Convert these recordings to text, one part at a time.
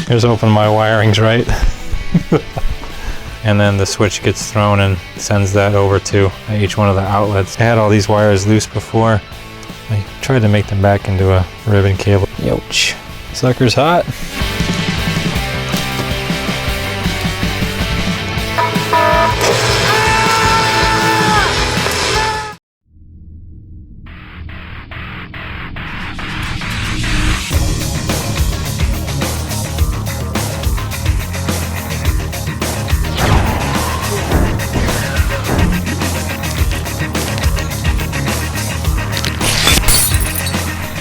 Here's hoping my wiring's right. And then the switch gets thrown and sends that over to each one of the outlets. I had all these wires loose before. I tried to make them back into a ribbon cable. Ouch. Sucker's hot.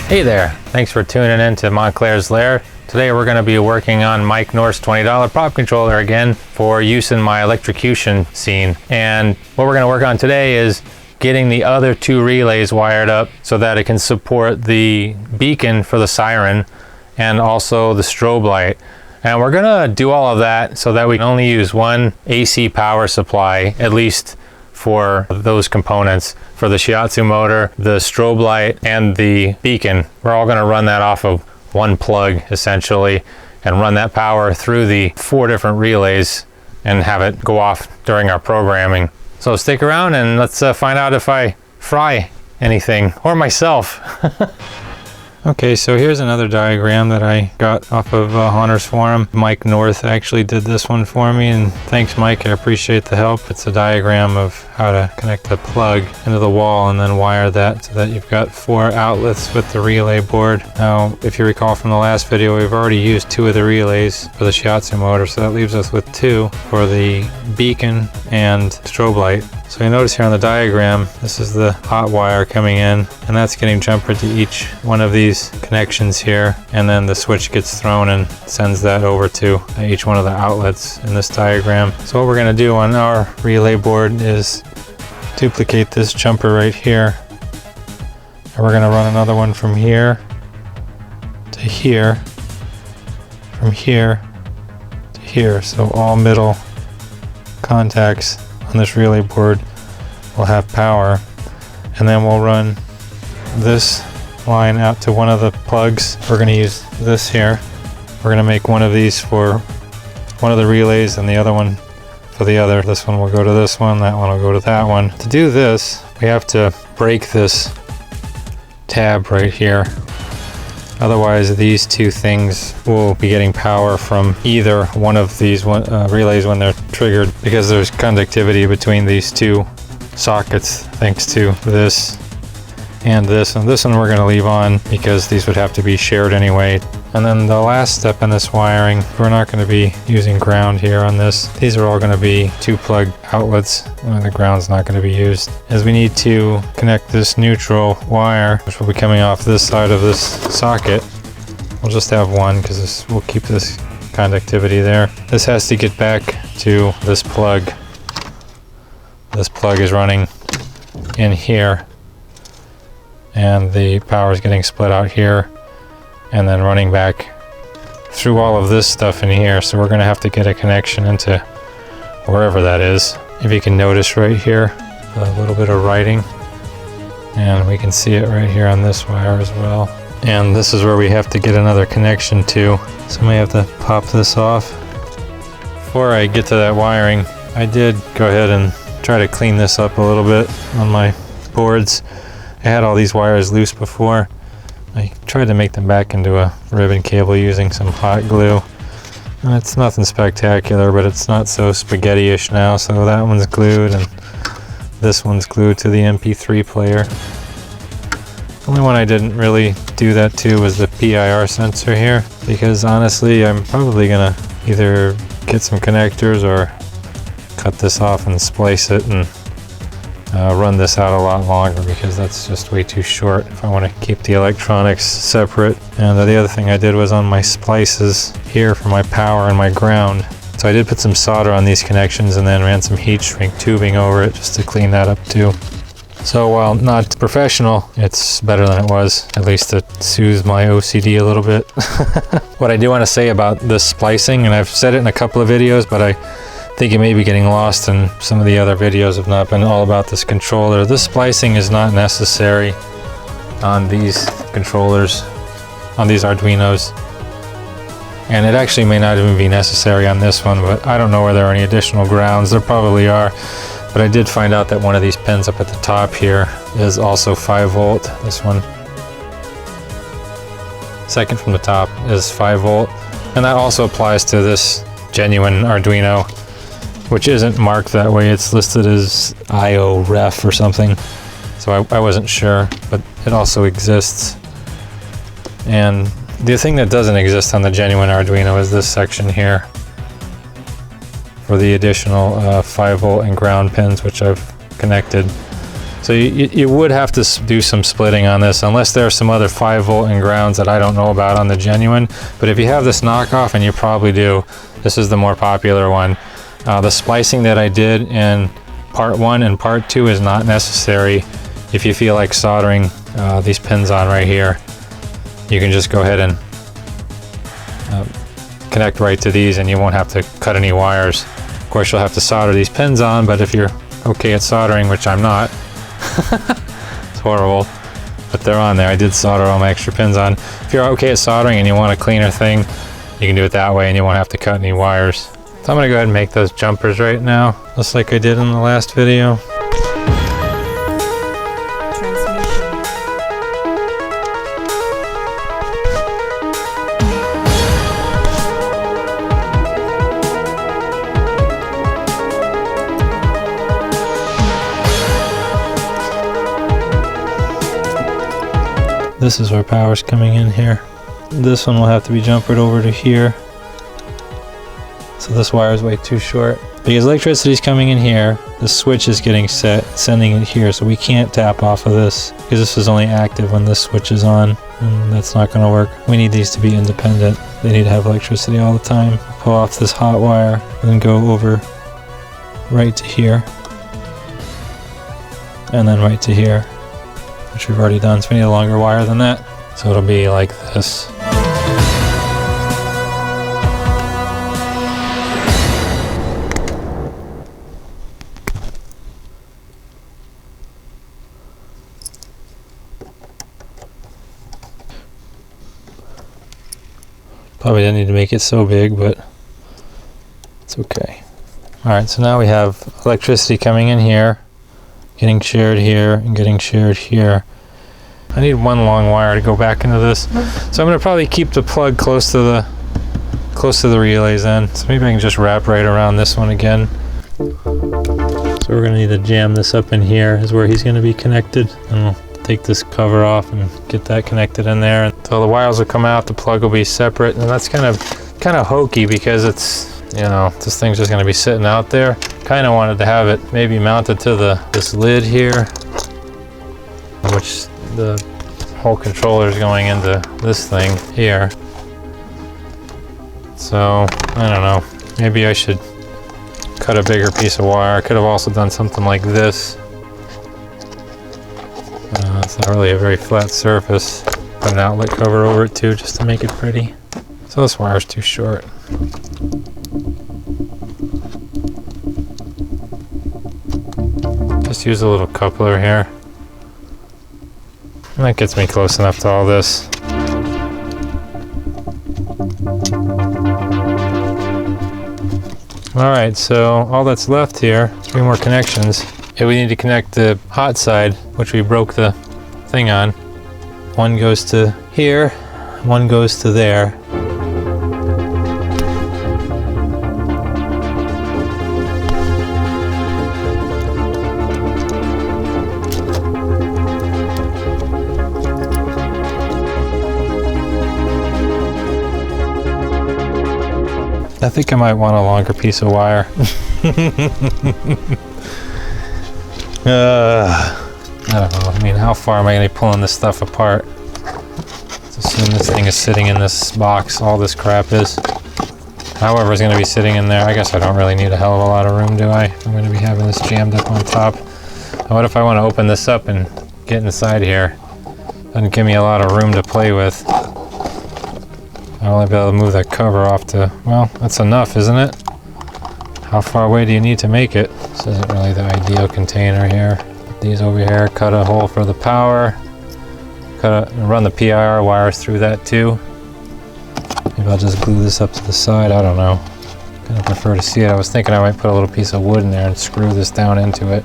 Hey there, thanks for tuning in to Montclair's Lair. Today we're going to be working on Mike North's $20 prop controller again for use in my electrocution scene. And what we're going to work on today is getting the other two relays wired up so that it can support the beacon for the siren and also the strobe light. And we're going to do all of that so that we can only use one AC power supply, at least for those components. For the shiatsu motor, the strobe light, and the beacon, we're all going to run that off of one plug essentially and run that power through the 4 different relays and have it go off during our programming. So stick around and let's find out if I fry anything or myself. Okay, so here's another diagram that I got off of Hunter's forum. Mike North actually did this one for me, and thanks Mike, I appreciate the help. It's a diagram of how to connect the plug into the wall and then wire that so that you've got 4 outlets with the relay board. Now, if you recall from the last video, we've already used 2 of the relays for the shiatsu motor, so that leaves us with 2 for the beacon and strobe light. So you notice here on the diagram, this is the hot wire coming in, and that's getting jumpered to each one of these connections here, and then the switch gets thrown and sends that over to each one of the outlets in this diagram. So what we're going to do on our relay board is duplicate this jumper right here, and we're going to run another one from here to here, from here to here, so all middle contacts on this relay board will have power. And then we'll run this line out to one of the plugs. We're going to use this here. We're going to make one of these for one of the relays and the other one for the other. This one will go to this one, that one will go to that one. To do this, we have to break this tab right here. Otherwise, these 2 things will be getting power from either one of these relays when they're triggered, because there's conductivity between these 2 sockets thanks to this and this. And this one we're going to leave on because these would have to be shared anyway. And then the last step in this wiring, we're not going to be using ground here on this. These are all going to be 2 plug outlets. The ground's not going to be used, as we need to connect this neutral wire, which will be coming off this side of this socket. We'll just have one because we'll keep this conductivity there. This has to get back to this plug. This plug is running in here, and the power is getting split out here and then running back through all of this stuff in here. So we're going to have to get a connection into wherever that is. If you can notice right here, a little bit of writing, and we can see it right here on this wire as well. And this is where we have to get another connection to. So I may have to pop this off. Before I get to that wiring, I did go ahead and try to clean this up a little bit on my boards. I had all these wires loose before. I tried to make them back into a ribbon cable using some hot glue. And it's nothing spectacular, but it's not so spaghetti-ish now. So that one's glued, and this one's glued to the MP3 player. The only one I didn't really do that to was the PIR sensor here, because honestly, I'm probably gonna either get some connectors or cut this off and splice it and run this out a lot longer, because that's just way too short if I want to keep the electronics separate. And the other thing I did was on my splices here for my power and my ground. So I did put some solder on these connections and then ran some heat shrink tubing over it just to clean that up too. So while not professional, it's better than it was. At least it soothes my OCD a little bit. What I do want to say about this splicing, and I've said it in a couple of videos, but I think it may be getting lost, and some of the other videos have not been all about this controller. This splicing is not necessary on these controllers, on these Arduinos. And it actually may not even be necessary on this one, but I don't know where there are any additional grounds. There probably are, but I did find out that one of these pins up at the top here is also 5 volt. This one, second from the top, is 5 volt. And that also applies to this genuine Arduino, which isn't marked that way. It's listed as IO ref or something. So I wasn't sure, but it also exists. And the thing that doesn't exist on the genuine Arduino is this section here for the additional 5 volt and ground pins, which I've connected. So you would have to do some splitting on this, unless there are some other 5 volt and grounds that I don't know about on the genuine. But if you have this knockoff, and you probably do, this is the more popular one. The splicing that I did in part 1 and part 2 is not necessary. If you feel like soldering these pins on right here, you can just go ahead and connect right to these, and you won't have to cut any wires. Of course, you'll have to solder these pins on, but if you're okay at soldering, which I'm not, it's horrible, but they're on there. I did solder all my extra pins on. If you're okay at soldering and you want a cleaner thing, you can do it that way and you won't have to cut any wires. So I'm gonna go ahead and make those jumpers right now, just like I did in the last video. This is where power's coming in here. This one will have to be jumpered over to here. So this wire is way too short. Because electricity's coming in here, the switch is getting set, sending it here, so we can't tap off of this, because this is only active when this switch is on, and that's not going to work. We need these to be independent. They need to have electricity all the time. Pull off this hot wire, and then go over right to here, and then right to here, which we've already done, so we need a longer wire than that. So it'll be like this. Probably didn't need to make it so big, but it's okay. Alright, so now we have electricity coming in here, getting shared here, and getting shared here. I need one long wire to go back into this. So I'm going to probably keep the plug close to the relays then. So maybe I can just wrap right around this one again. So we're going to need to jam this up in here, is where he's going to be connected. And we'll take this cover off and get that connected in there. So the wires will come out, the plug will be separate, and that's kind of hokey because it's, you know, this thing's just going to be sitting out there. Kind of wanted to have it maybe mounted to this lid here, which the whole controller is going into this thing here. So I don't know, maybe I should cut a bigger piece of wire. I could have also done something like this. It's not really a very flat surface. Put an outlet cover over it too, just to make it pretty. So this wire's too short. Just use a little coupler here. And that gets me close enough to all this. Alright, so all that's left here, 3 more connections. We need to connect the hot side, which we broke the thing on. One goes to here, one goes to there. I think I might want a longer piece of wire. I don't know. I mean, how far am I going to be pulling this stuff apart? Let's assume this thing is sitting in this box. All this crap is. However, it's going to be sitting in there. I guess I don't really need a hell of a lot of room, do I? I'm going to be having this jammed up on top. Now, what if I want to open this up and get inside here? Doesn't give me a lot of room to play with. I'll only be able to move that cover off to, well, that's enough, isn't it? How far away do you need to make it? This isn't really the ideal container here. Put these over here, cut a hole for the power, run the PIR wires through that too. Maybe I'll just glue this up to the side, I don't know. Kind of prefer to see it. I was thinking I might put a little piece of wood in there and screw this down into it.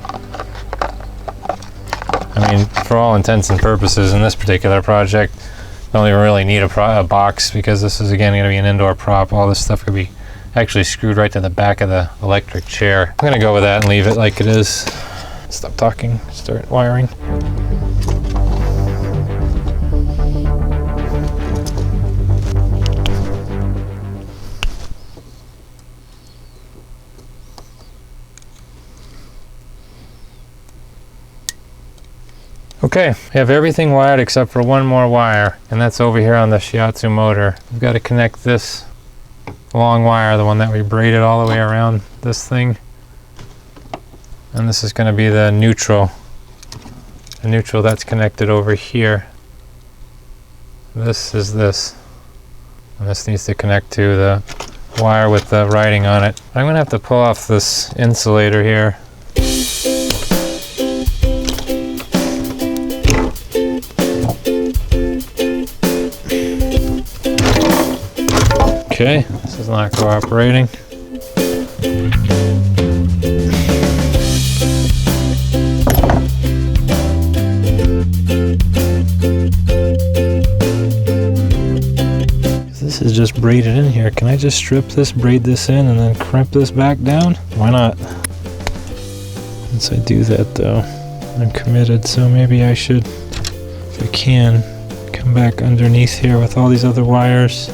I mean, for all intents and purposes in this particular project, don't even really need a box, because this is again going to be an indoor prop. All this stuff could be actually screwed right to the back of the electric chair. I'm going to go with that and leave it like it is. Stop talking, start wiring. Okay, we have everything wired except for one more wire, and that's over here on the shiatsu motor. We've got to connect this long wire, the one that we braided all the way around this thing. And this is going to be the neutral. The neutral that's connected over here. This is this. And this needs to connect to the wire with the writing on it. I'm going to have to pull off this insulator here. Okay, this is not cooperating. This is just braided in here. Can I just strip this, braid this in, and then crimp this back down? Why not? Once I do that though, I'm committed, so maybe I should, if I can, come back underneath here with all these other wires.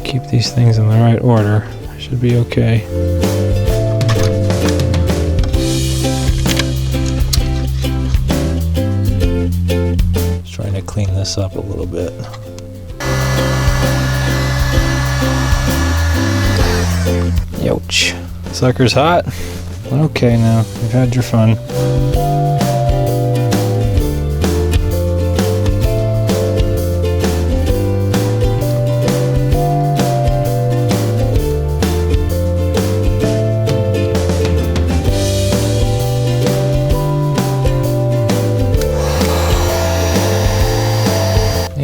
Keep these things in the right order. I should be okay. Just trying to clean this up a little bit. Youch. Sucker's hot. Okay now, you've had your fun.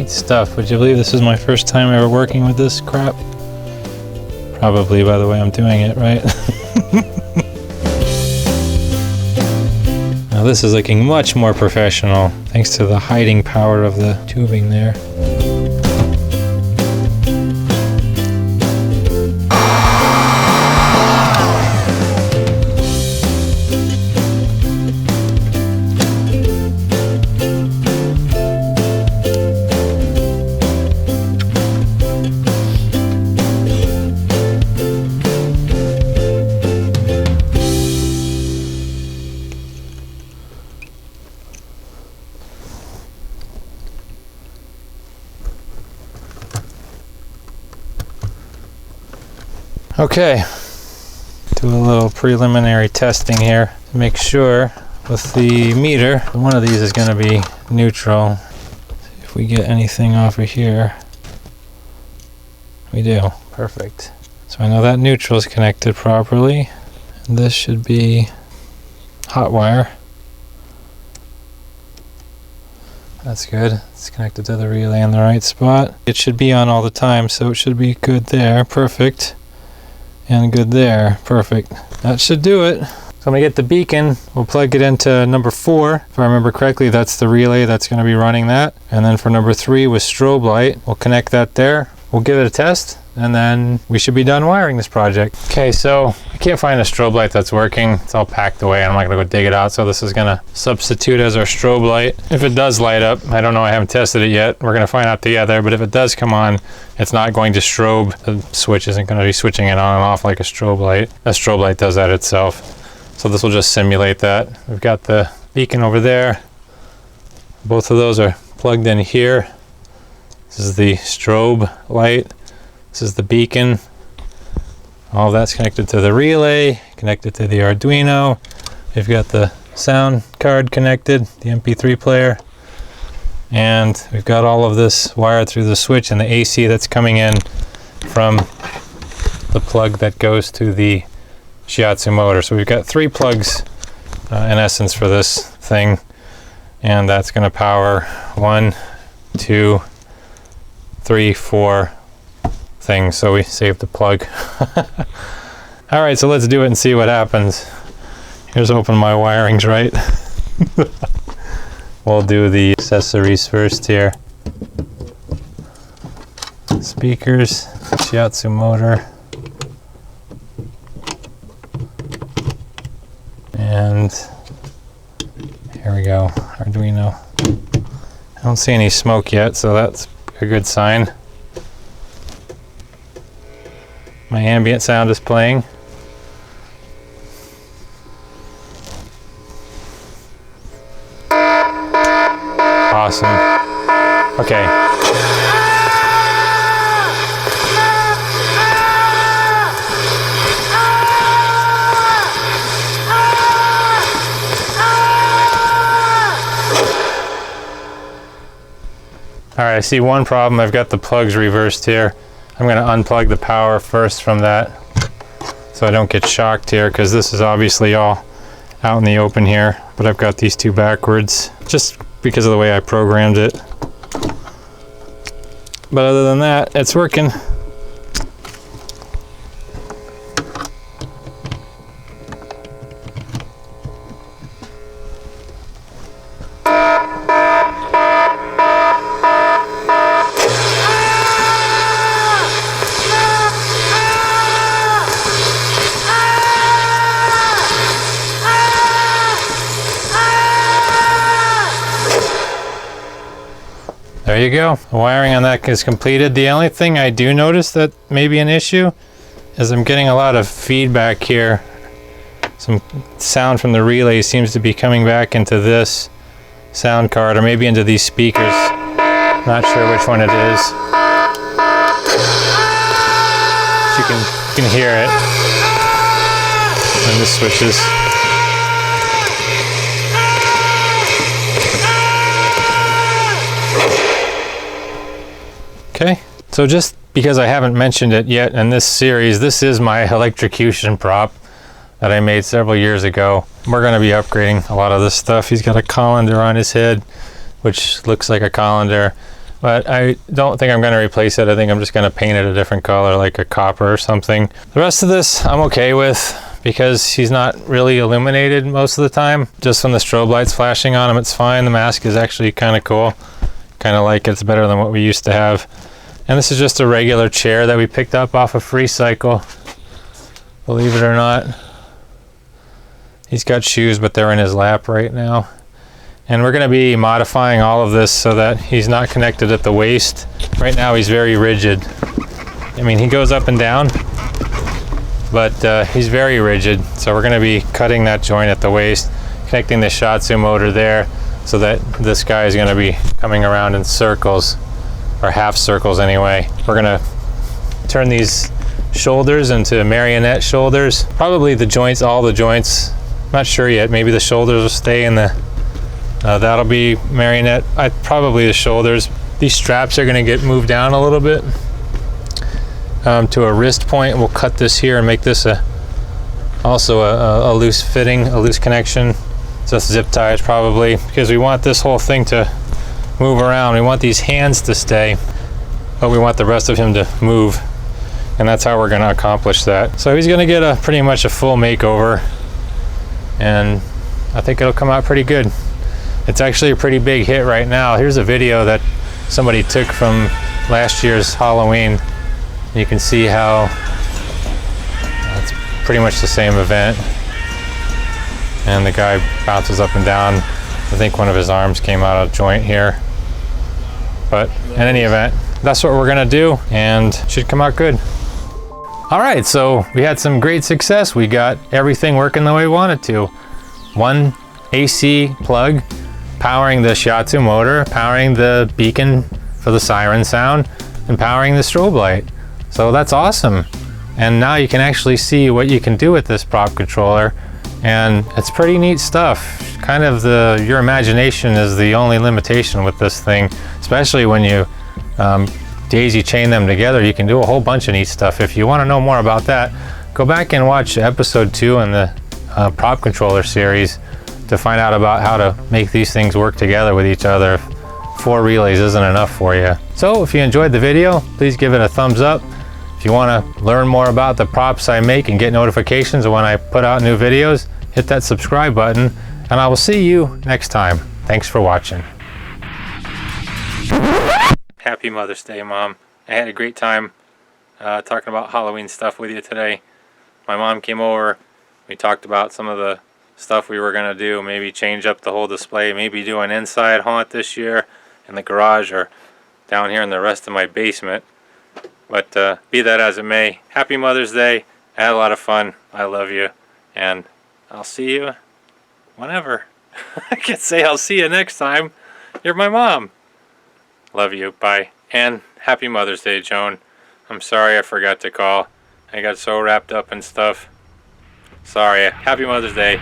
Stuff. Would you believe this is my first time ever working with this crap? Probably by the way I'm doing it, right? Now this is looking much more professional thanks to the hiding power of the tubing there. Okay, do a little preliminary testing here to make sure with the meter, one of these is going to be neutral. See if we get anything off of here. We do, perfect. So I know that neutral is connected properly. And this should be hot wire. That's good, it's connected to the relay in the right spot. It should be on all the time, so it should be good there, perfect. And good there, perfect. That should do it. So I'm gonna get the beacon, we'll plug it into number 4. If I remember correctly, that's the relay that's gonna be running that. And then for number 3 with strobe light, we'll connect that there. We'll give it a test, and then we should be done wiring this project. Okay, so I can't find a strobe light that's working. It's all packed away. I'm not gonna go dig it out, so this is gonna substitute as our strobe light. If it does light up, I don't know, I haven't tested it yet. We're gonna find out together, but if it does come on, it's not going to strobe. The switch isn't gonna be switching it on and off like a strobe light. A strobe light does that itself. So this will just simulate that. We've got the beacon over there. Both of those are plugged in here. This is the strobe light. This is the beacon. All that's connected to the relay, connected to the Arduino. We've got the sound card connected, the MP3 player. And we've got all of this wired through the switch and the AC that's coming in from the plug that goes to the shiatsu motor. So we've got 3 plugs in essence for this thing. And that's going to power 1, 2, 3, 4, thing, so we saved the plug. All right, so let's do it and see what happens. Here's hoping my wiring's right. We'll do the accessories first here. Speakers, shiatsu motor, and here we go, Arduino. I don't see any smoke yet, so that's a good sign. My ambient sound is playing. Awesome. Okay. All right, I see one problem. I've got the plugs reversed here. I'm going to unplug the power first from that so I don't get shocked here, because this is obviously all out in the open here, but I've got these two backwards just because of the way I programmed it. But other than that, it's working. There you go. The wiring on that is completed. The only thing I do notice that may be an issue is I'm getting a lot of feedback here. Some sound from the relay seems to be coming back into this sound card, or maybe into these speakers. Not sure which one it is. So you can hear it when this switches. Okay, so just because I haven't mentioned it yet in this series, this is my electrocution prop that I made several years ago. We're going to be upgrading a lot of this stuff. He's got a colander on his head, which looks like a colander, but I don't think I'm going to replace it. I think I'm just going to paint it a different color, like a copper or something. The rest of this I'm okay with, because he's not really illuminated most of the time. Just when the strobe light's flashing on him, it's fine. The mask is actually kind of cool. Kind of like it's better than what we used to have. And this is just a regular chair that we picked up off of Free Cycle, believe it or not. He's got shoes, but they're in his lap right now. And we're going to be modifying all of this so that he's not connected at the waist. Right now he's very rigid. I mean, he goes up and down, but he's very rigid. So we're going to be cutting that joint at the waist, connecting the shiatsu motor there, so that this guy is going to be coming around in circles, or half circles anyway. We're going to turn these shoulders into marionette shoulders. Probably the joints, all the joints. Not sure yet. Maybe the shoulders will stay in the, that'll be marionette. Probably the shoulders. These straps are going to get moved down a little bit to a wrist point. We'll cut this here and make this also a loose fitting, a loose connection. Just zip ties probably, because we want this whole thing to move around. We want these hands to stay, but we want the rest of him to move, and that's how we're going to accomplish that. So he's going to get pretty much a full makeover, and I think it'll come out pretty good. It's actually a pretty big hit right now. Here's a video that somebody took from last year's Halloween. You can see how it's pretty much the same event. And the guy bounces up and down. I think one of his arms came out of joint here. But in any event, that's what we're gonna do, and should come out good. All right, so we had some great success. We got everything working the way we wanted to. One AC plug powering the shiatsu motor, powering the beacon for the siren sound, and powering the strobe light. So that's awesome. And now you can actually see what you can do with this prop controller. And it's pretty neat stuff. Kind of your imagination is the only limitation with this thing, especially when you daisy chain them together. You can do a whole bunch of neat stuff. If you want to know more about that, go back and watch episode 2 in the prop controller series to find out about how to make these things work together with each other. 4 relays isn't enough for you. So if you enjoyed the video, please give it a thumbs up. If you want to learn more about the props I make and get notifications when I put out new videos, hit that subscribe button, and I will see you next time. Thanks for watching. Happy Mother's Day, Mom. I had a great time talking about Halloween stuff with you today. My mom came over. We talked about some of the stuff we were going to do. Maybe change up the whole display. Maybe do an inside haunt this year in the garage or down here in the rest of my basement. But be that as it may, happy Mother's Day. I had a lot of fun. I love you. And I'll see you whenever. I can't say I'll see you next time. You're my mom. Love you. Bye. And happy Mother's Day, Joan. I'm sorry I forgot to call. I got so wrapped up in stuff. Sorry. Happy Mother's Day.